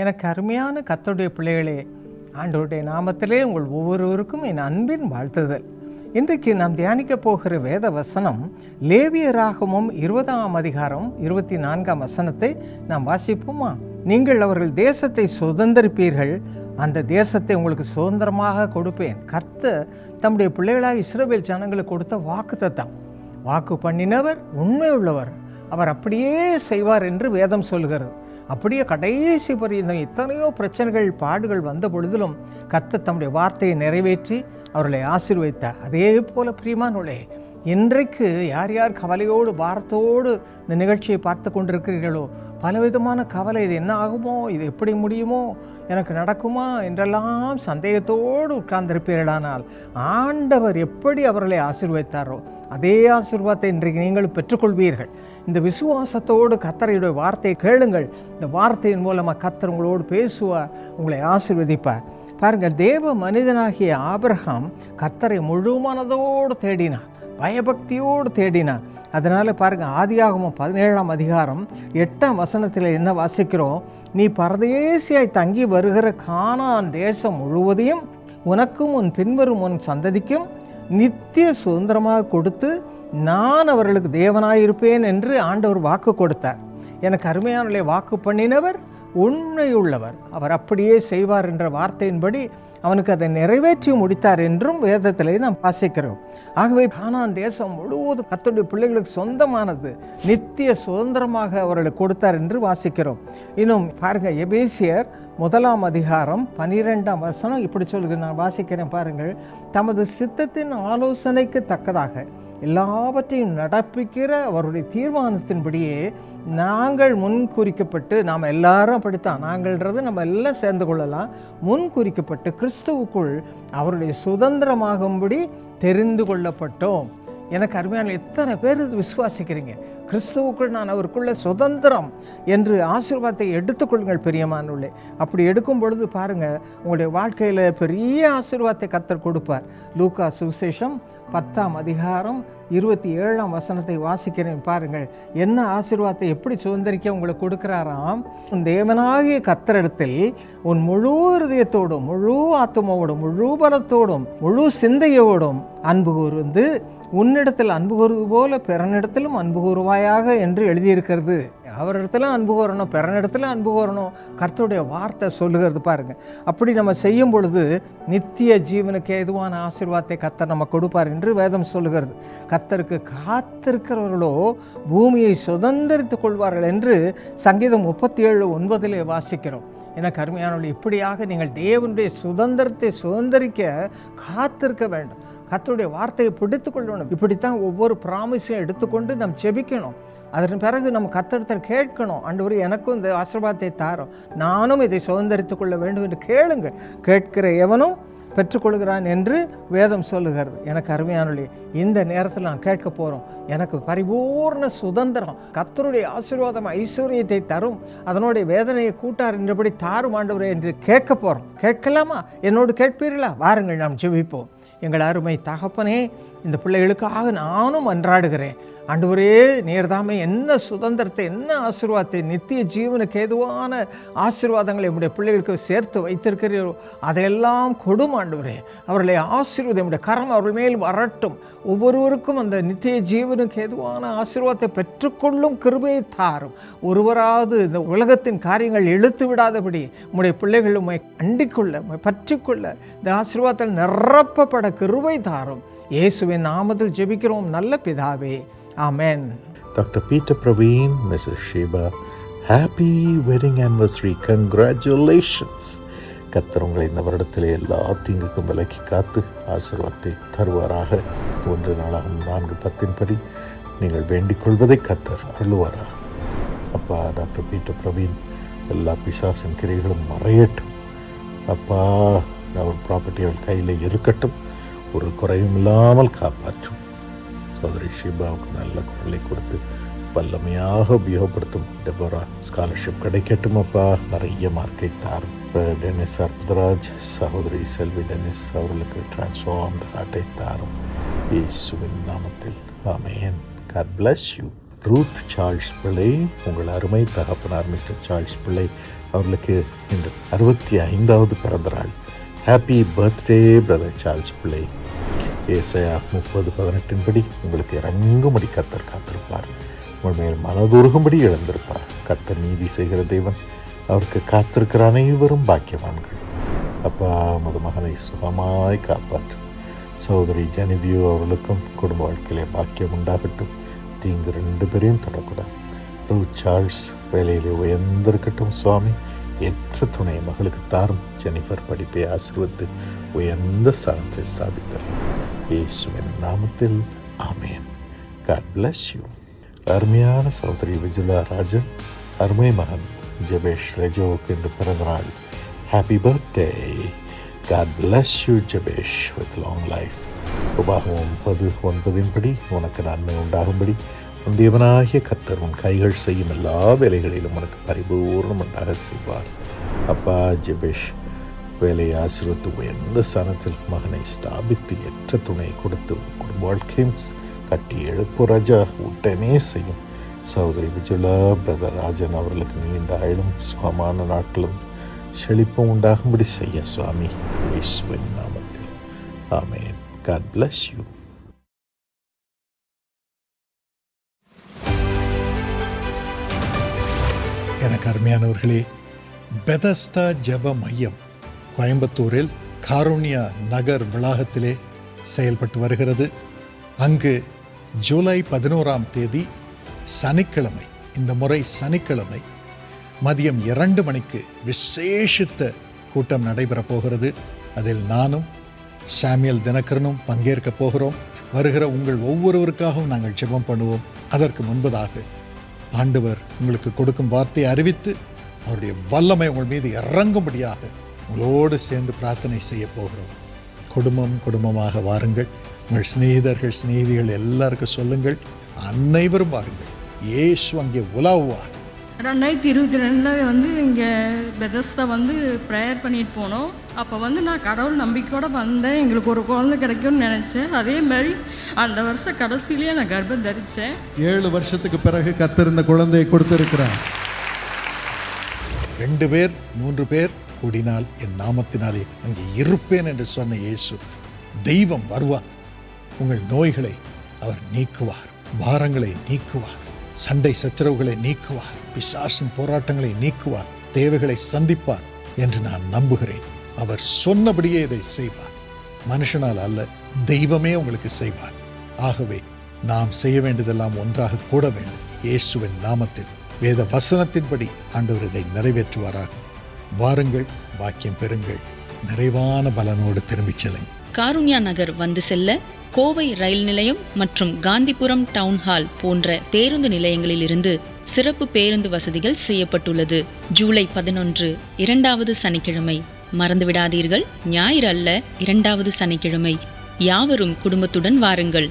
எனக்கு அருமையான கர்த்தருடைய பிள்ளைகளே, ஆண்டவருடைய நாமத்திலே உங்கள் ஒவ்வொருவருக்கும் என் அன்பின் வாழ்த்துதல். இன்றைக்கு நாம் தியானிக்க போகிற வேத வசனம் லேவியராகமம் 20ஆம் அதிகாரம் 24ஆம் வசனத்தை நாம் வாசிப்போமா? நீங்கள் அவர்கள் தேசத்தை சுதந்தரிப்பீர்கள், அந்த தேசத்தை உங்களுக்கு சுதந்திரமாக கொடுப்பேன். கர்த்தர் தம்முடைய பிள்ளைகளாக இஸ்ரவேல் ஜனங்களுக்கு கொடுத்த வாக்குத்தத்தம். வாக்கு பண்ணினவர் உண்மை உள்ளவர், அவர் அப்படியே செய்வார் என்று வேதம் சொல்கிறது. அப்படியே கடைசி பரியந்தம் எத்தனையோ பிரச்சனைகள் பாடுகள் வந்த பொழுதிலும் கர்த்தர் தம்முடைய வார்த்தையை நிறைவேற்றி அவர்களை ஆசீர்வதித்தார். அதே போல பிரியமானவர்களே, இன்றைக்கு யார் யார் கவலையோடு பாரத்தோடு இந்த நிகழ்ச்சியை பார்த்து கொண்டிருக்கிறீர்களோ, பலவிதமான கவலை, இது என்ன ஆகுமோ, இது எப்படி முடியுமோ, எனக்கு நடக்குமா என்றெல்லாம் சந்தேகத்தோடு உட்கார்ந்திருப்பீர்களானால், ஆண்டவர் எப்படி அவர்களை ஆசீர்வதித்தாரோ அதே ஆசீர்வாதத்தை இன்றைக்கு நீங்களும் பெற்றுக்கொள்வீர்கள். இந்த விசுவாசத்தோடு கர்த்தருடைய வார்த்தையை கேளுங்கள். இந்த வார்த்தையின் மூலமாக கர்த்தர் உங்களோடு பேசுவார், உங்களை ஆசீர்வதிப்பார். பாருங்கள், தேவ மனிதனாகிய ஆபிரகாம் கர்த்தரை முழு மனதோடு தேடினார், பயபக்தியோடு தேடினார். அதனால் பாருங்கள், ஆதியாகமம் 17ஆம் அதிகாரம் 8ஆம் வசனத்தில் என்ன வாசிக்கிறோம்? நீ பரதேசியாய் தங்கி வருகிற கானான் தேசம் முழுவதையும் உனக்கும் உன் பின்வரும் உன் சந்ததிக்கும் நித்திய சுதந்திரமாக கொடுத்து நான் அவர்களுக்கு தேவனாயிருப்பேன் என்று ஆண்டவர் வாக்கு கொடுத்தார். எனக்கு அருமையானவர்களே, வாக்கு பண்ணினவர் உண்மையுள்ளவர், அவர் அப்படியே செய்வார் என்ற வார்த்தையின்படி அவனுக்கு அதை நிறைவேற்றி முடித்தார் என்றும் வேதத்திலே நாம் வாசிக்கிறோம். ஆகவே கானான் தேசம் முழுவதும் கர்த்தருடைய பிள்ளைகளுக்கு சொந்தமானது, நித்திய சுதந்திரமாக அவர்களுக்கு கொடுத்தார் என்று வாசிக்கிறோம். இன்னும் பாருங்கள், எபேசியர் 1ஆம் அதிகாரம் 12ஆம் வசனம் இப்படி சொல்லுங்க, நான் வாசிக்கிறேன் பாருங்கள். தமது சித்தத்தின் ஆலோசனைக்கு தக்கதாக எல்லாவற்றையும் நடப்பிக்கிற அவருடைய தீர்மானத்தின்படியே நாங்கள் முன் குறிக்கப்பட்டு, நாம் எல்லாரும் அப்படித்தான், நாங்கள்ன்றது நம்ம எல்லாம் சேர்ந்து கொள்ளலாம், முன் குறிக்கப்பட்டு கிறிஸ்துவுக்குள் அவருடைய சுதந்திரமாகும்படி தெரிந்து கொள்ளப்பட்டோம். எனக்கு அருமையான எத்தனை பேர் இது விசுவாசிக்கிறீங்க? கிறிஸ்துவுக்குள் நான் அவருக்குள்ள சுதந்திரம் என்று ஆசீர்வாதத்தை எடுத்துக்கொள்ளுங்கள் பிரியமானவர்களே. அப்படி எடுக்கும் பொழுது பாருங்கள், உங்களுடைய வாழ்க்கையில் பெரிய ஆசீர்வாதத்தை கர்த்தர் கொடுப்பார். லூக்கா சுவிசேஷம் 10ஆம் அதிகாரம் 27ஆம் வசனத்தை வாசிக்கிறேன் பாருங்கள். என்ன ஆசீர்வாதத்தை எப்படி சுதந்திரிக்க உங்களுக்கு கொடுக்கிறாராம்? உன் தேவனாகிய கர்த்தரிடத்தில் உன் முழு இருதயத்தோடும், முழு ஆத்துமாவோடும், முழு பலத்தோடும், முழு சிந்தையோடும் அன்பு கூர்ந்து உன்னிடத்தில் அன்பு கூறுவது போல பிறனிடத்திலும் அன்பு கூறுவாயாக என்று எழுதியிருக்கிறது. அவரிடத்திலும் அன்பு கூறணும், பிறனிடத்திலும் அன்பு கூறணும், கர்த்தருடைய வார்த்தை சொல்லுகிறது பாருங்கள். அப்படி நம்ம செய்யும் பொழுது நித்திய ஜீவனுக்கு ஏதுவான ஆசீர்வாதத்தை கர்த்தர் நம்ம கொடுப்பார் என்று வேதம் சொல்லுகிறது. கர்த்தருக்கு காத்திருக்கிறவர்களோ பூமியை சுதந்திரித்துக் கொள்வார்கள் என்று சங்கீதம் 37:9 வாசிக்கிறோம். எனக்கு அருமையானவர்களே, இப்படியாக நீங்கள் தேவனுடைய சுதந்திரத்தை சுதந்திரிக்க காத்திருக்க வேண்டும். கர்த்தருடைய வார்த்தையை பிடித்து கொள்ளணும். இப்படித்தான் ஒவ்வொரு ப்ராமிஸையும் எடுத்துக்கொண்டு நம்ம ஜெபிக்கணும். அதன் பிறகு நம்ம கர்த்தரிடத்தில் கேட்கணும், ஆண்டவரே எனக்கும் இந்த ஆசீர்வாதத்தை தாரும், நானும் இதை சுதந்திரித்துக் கொள்ள வேண்டும் என்று கேளுங்கள். கேட்கிற எவனும் பெற்றுக்கொள்கிறான் என்று வேதம் சொல்லுகிறது. எனக்கு அருமையானவர்களே, இந்த நேரத்தில் நான் கேட்க போகிறோம், எனக்கு பரிபூர்ண சுதந்திரம், கர்த்தருடைய ஆசீர்வாதம் ஐஸ்வர்யத்தை தரும், அதனுடைய வேதனையை கூட்டார் என்றபடி தாரும் ஆண்டவரே என்று கேட்க போகிறோம். கேட்கலாமா? என்னோடு கேட்பீர்களா? வாருங்கள், நாம் ஜெபிப்போம். எங்கள் அருமை தகப்பனே, இந்த பிள்ளைகளுக்காக நானும் அன்றாடுகிறேன். ஆண்டவரே, நீர்தாமே என்ன சுதந்திரத்தை, என்ன ஆசீர்வாதத்தை, நித்திய ஜீவனுக்கு ஏதுவான ஆசீர்வாதங்களை நம்முடைய பிள்ளைகளுக்கு சேர்த்து வைத்திருக்கிறீரோ அதையெல்லாம் கொடும் ஆண்டவரே. அவர்களை ஆசீர்வாதம், நம்முடைய கரம் அவர்கள் மேல் வரட்டும். ஒவ்வொருவருக்கும் அந்த நித்திய ஜீவனுக்கு ஏதுவான ஆசீர்வாதத்தை பெற்றுக்கொள்ளும் கிருபையை தாரும். ஒருவராவது இந்த உலகத்தின் காரியங்கள் இழுத்து விடாதபடி நம்முடைய பிள்ளைகள் உம்மை கண்டிக்கொள்ள, உம்மை பற்றிக்கொள்ள இந்த ஆசீர்வாதத்தில் நிரப்பப்பட கிருபை தாரும். இயேசுவின் நாமத்தில் ஜெபிக்கிறோம் நல்ல பிதாவே, ஆமென். Dr. Peter Praveen, Mrs. Sheba, happy wedding anniversary, congratulations. கர்த்தர் உங்களை இந்த வருடத்திலே எல்லா தீங்குக்கும் விலக்கி காத்து ஆசீர்வாதத்தை தருவாராக. 1 நாளாகும் 4:10 நீங்கள் வேண்டிக் கொள்வதை கர்த்தர் அருளுவாராக. அப்பா, டாக்டர் பீட்டர் பிரவீன் எல்லா பிசாசின் கிரைகளும் மறையட்டும். அப்பா, அவர் ப்ராப்பர்ட்டி அவர் கையில் இருக்கட்டும், ஒரு குறையும் இல்லாமல் காப்பாற்றும். சோதரி ஷீபாவுக்கு நல்ல குரலை கொடுத்து வல்லமையாக உபயோகப்படுத்தும். டெபோரா ஸ்காலர்ஷிப் கிடைக்கட்டும் அப்பா, நிறைய மார்க்கை தாரும். டென்னிஸ் அற்புதராஜ், சகோதரி செல்வி டென்னிஸ் அவர்களுக்கு டிரான்ஸ்ஃபார்ம்ட் ஹார்ட்டை தாரும். இயேசுவின் நாமத்தில் ஆமென். God bless you. Ruth Charles பிள்ளை, உங்கள் அருமை தகப்பனார் மிஸ்டர் சார்ல்ஸ் பிள்ளை அவர்களுக்கு இன்று 65வது பிறந்த நாள். ஹாப்பி பர்த்டே பிரதர் சார்ல்ஸ் பிள்ளை. ஏசாயா 30:18 படி உங்களுக்கு இறங்கும்படி கர்த்தர் காத்திருப்பார், உங்கள் மேல் மனதுருகும்படி இழந்திருப்பார். கர்த்தர் நீதி செய்கிற தேவன், அவருக்கு காத்திருக்கிற அனைவரும் பாக்கியவான்கள். அப்பா, உமது மகனை சுகமாய் காப்பாற்றும். சகோதரி ஜெனிவியூ அவர்களுக்கும் குடும்ப வாழ்க்கையிலே பாக்கியம் உண்டாகட்டும். தீங்கு 2 பேரையும் தொடக்கூடாது. ரூத் சார்ல்ஸ் வேலையிலே உயர்ந்திருக்கட்டும் சுவாமி. ஏற்ற துணை மகளுக்கு தாரும். ஜெனிஃபர் படிப்பை ஆசீர்வதித்து உயர்ந்த ஸ்தானத்தை ஸ்தாபித்தார். இயேசுவின் நாமத்தில் ஆமென். God bless you. அருமையான சகோதரி விஜுலா ராஜன், அருமை மகன் ஜெபேஷ் ரெஜோவுக்கு இன்று பிறந்த நாள். Happy birthday. God bless you ஜெபேஷ் with long life. உபாகமம் 10:9 படி உனக்கு நன்மை உண்டாகும்படி உன் தேவனாகிய கர்த்தர் உன் கைகள் செய்யும் எல்லா வேலைகளிலும் உனக்கு பரிபூர்ணம் உண்டாக செய்வார். அப்பா, ஜெபேஷ் வேலையை ஆசீர்வதித்து உயர்ந்த ஸ்தானத்தில் மகனை ஸ்தாபித்து ஏற்ற துணை கொடுத்து குடும்ப வாழ்க்கையும் கட்டி எழுப்பு ராஜா உடனே செய்யும். சகோதரி விஜுலா பிரதர் ராஜன் அவர்களுக்கு நீண்ட ஆயுளும் சுகமான நாட்களும் செழிப்பும் உண்டாகும்படி செய்ய சுவாமி இயேசுவின் நாமத்தில் ஆமென். God bless you. எனக்கு அருமையானவர்களே, பெதஸ்தா ஜெப மையம் கோயம்புத்தூரில் காருண்யா நகர் வளாகத்திலே செயல்பட்டு வருகிறது. அங்கு ஜூலை 11ஆம் தேதி சனிக்கிழமை, இந்த முறை சனிக்கிழமை மதியம் 2 மணிக்கு விசேஷித்த கூட்டம் நடைபெறப் போகிறது. அதில் நானும் சாமியல் தினகரனும் பங்கேற்க போகிறோம். வருகிற உங்கள் ஒவ்வொருவருக்காகவும் நாங்கள் ஜெபம் பண்ணுவோம். அதற்கு முன்பதாக ஆண்டவர் உங்களுக்கு கொடுக்கும் வார்த்தையை அறிவித்து அவருடைய வல்லமை உங்கள் மீது இறங்கும்படியாக உங்களோடு சேர்ந்து பிரார்த்தனை செய்ய போகிறோம். குடும்பமாக வாருங்கள். உங்கள் சிநேகிதிகள் எல்லாருக்கும் சொல்லுங்கள். அனைவரும் வாருங்கள். இயேசு அங்கே உலாவுவார். 2022 இங்கே பெதஸ்தா ப்ரேயர் பண்ணிட்டு போனோம். அப்போ நான் கடவுள் நம்பிக்கையோடு வந்தேன். எங்களுக்கு ஒரு குழந்தை கிடைக்கும்னு நினச்சேன். அதே மாதிரி அந்த வருஷம் கடைசியிலேயே நான் கர்ப்பம் தரித்தேன். 7 வருஷத்துக்கு பிறகு கர்த்தர் இந்த குழந்தையை கொடுத்திருக்கிறார். 2 பேர் 3 பேர் கூடினால் என் நாமத்தினாலே அங்கே இருப்பேன் என்று சொன்ன இயேசு தெய்வம் வருவார். உங்கள் நோய்களை அவர் நீக்குவார், பாரங்களை நீக்குவார், சண்டை சச்சரவுகளை நீக்குவார், பிசாசின் போராட்டங்களை நீக்குவார், தேவைகளை சந்திப்பார் என்று நான் நம்புகிறேன். அவர் சொன்னபடியே இதை செய்வார். மனுஷனால் அல்ல, தெய்வமே உங்களுக்கு செய்வார். ஆகவே நாம் செய்ய வேண்டியதெல்லாம் ஒன்றாக கூட வேண்டும். இயேசுவின் நாமத்தில் வேத வசனத்தின்படி ஆண்டவர் இதை நிறைவேற்றுவாராக. வாருங்கள், பாக்கியம் பெறுங்கள், நிறைவான பலனோடு திரும்பிச் செல்லுங்கள். காருண்யா நகர் வந்து செல்ல கோவை ரயில் நிலையம் மற்றும் காந்திபுரம் டவுன்ஹால் போன்ற பேருந்து நிலையங்களிலிருந்து சிறப்பு பேருந்து வசதிகள் செய்யப்பட்டுள்ளது. ஜூலை 11 2வது சனிக்கிழமை. மறந்துவிடாதீர்கள், ஞாயிறு அல்ல, 2வது சனிக்கிழமை. யாவரும் குடும்பத்துடன் வாருங்கள்.